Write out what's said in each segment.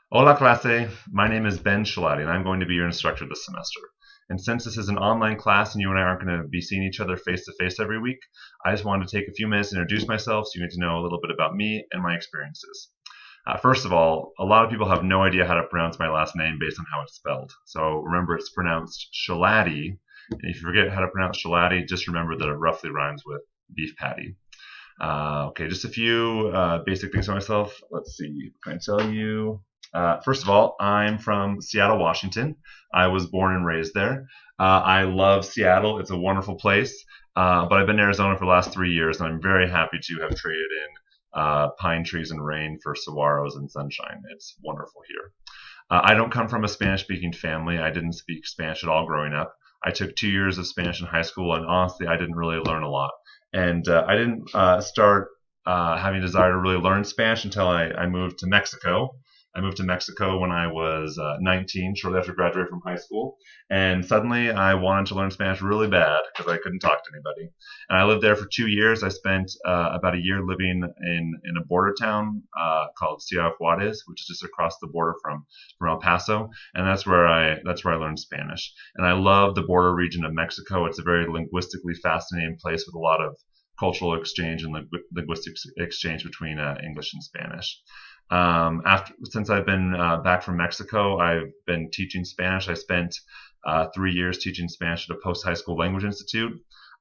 Hola clase, my name is Ben Shalati and I'm going to be your instructor this semester. And since this is an online class and you and I aren't going to be seeing each other face to face every week, I just wanted to take a few minutes to introduce myself so you get to know a little bit about me and my experiences. First of all, a lot of people have no idea how to pronounce my last name based on how it's spelled. So remember it's pronounced Shalati. And if you forget how to pronounce Shalati, just remember that it roughly rhymes with beef patty. Okay, just a few basic things about myself. Let's see, what can I tell you? First of all, I'm from Seattle, Washington. I was born and raised there. I love Seattle. It's a wonderful place. But I've been in Arizona for the last 3 years, and I'm very happy to have traded in pine trees and rain for saguaros and sunshine. It's wonderful here. I don't come from a Spanish speaking family. I didn't speak Spanish at all growing up. I took 2 years of Spanish in high school, and honestly, I didn't really learn a lot. And I didn't start having a desire to really learn Spanish until I moved to Mexico. I moved to Mexico when I was 19, shortly after graduating from high school. And suddenly I wanted to learn Spanish really bad because I couldn't talk to anybody. And I lived there for 2 years. I spent about a year living in a border town called Ciudad Juarez, which is just across the border from El Paso. And that's where I learned Spanish. And I love the border region of Mexico. It's a very linguistically fascinating place with a lot of cultural exchange and linguistic exchange between English and Spanish. Since I've been back from Mexico, I've been teaching Spanish. I spent 3 years teaching Spanish at a post high school language institute.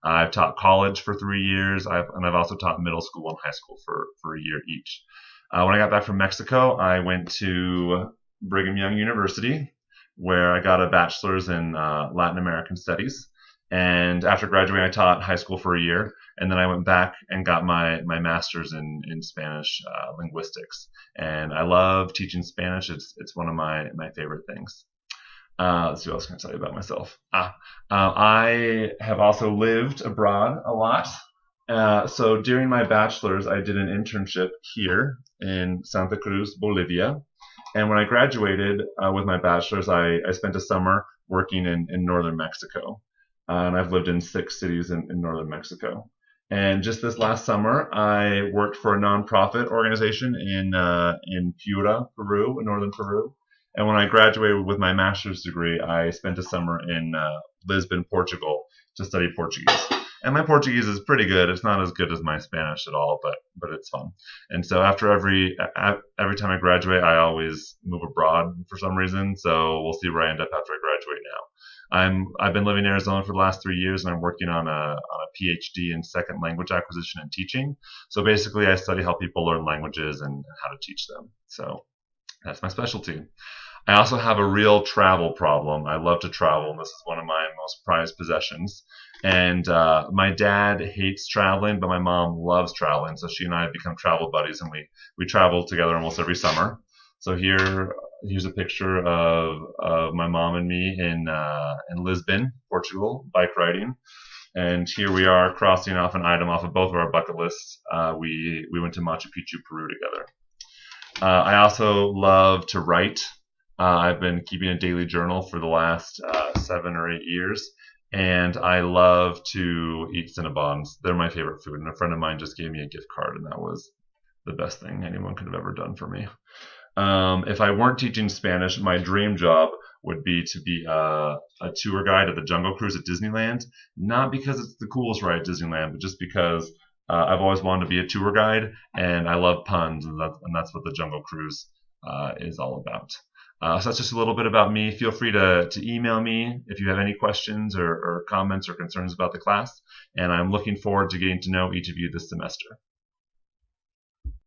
I've taught college for 3 years, and I've also taught middle school and high school for a year each. When I got back from Mexico, I went to Brigham Young University, where I got a bachelor's in Latin American studies. And after graduating, I taught high school for a year, and then I went back and got my master's in Spanish linguistics. And I love teaching Spanish. It's one of my favorite things. Let's see what else can I tell you about myself. I have also lived abroad a lot. So during my bachelor's, I did an internship here in Santa Cruz, Bolivia. And when I graduated with my bachelor's, I spent a summer working in northern Mexico. And I've lived in 6 cities in northern Mexico. And just this last summer, I worked for a nonprofit organization in Piura, Peru, in northern Peru. And when I graduated with my master's degree, I spent a summer in Lisbon, Portugal, to study Portuguese. And my Portuguese is pretty good. It's not as good as my Spanish at all, but it's fun. And so after every time I graduate, I always move abroad for some reason. So we'll see where I end up after I graduate now. I've been living in Arizona for the last 3 years, and I'm working on a PhD in second language acquisition and teaching. So basically, I study how people learn languages and how to teach them. So that's my specialty. I also have a real travel problem. I love to travel, and this is one of my most prized possessions. And my dad hates traveling, but my mom loves traveling. So she and I have become travel buddies, and we travel together almost every summer. So here's a picture of my mom and me in Lisbon, Portugal, bike riding. And here we are crossing off an item off of both of our bucket lists. We went to Machu Picchu, Peru together. I also love to write. I've been keeping a daily journal for the last 7 or 8 years, and I love to eat Cinnabons. They're my favorite food, and a friend of mine just gave me a gift card, and that was the best thing anyone could have ever done for me. If I weren't teaching Spanish, my dream job would be to be a tour guide at the Jungle Cruise at Disneyland. Not because it's the coolest ride at Disneyland, but just because I've always wanted to be a tour guide, and I love puns, and that's what the Jungle Cruise is all about. So that's just a little bit about me. Feel free to email me if you have any questions or comments or concerns about the class. And I'm looking forward to getting to know each of you this semester.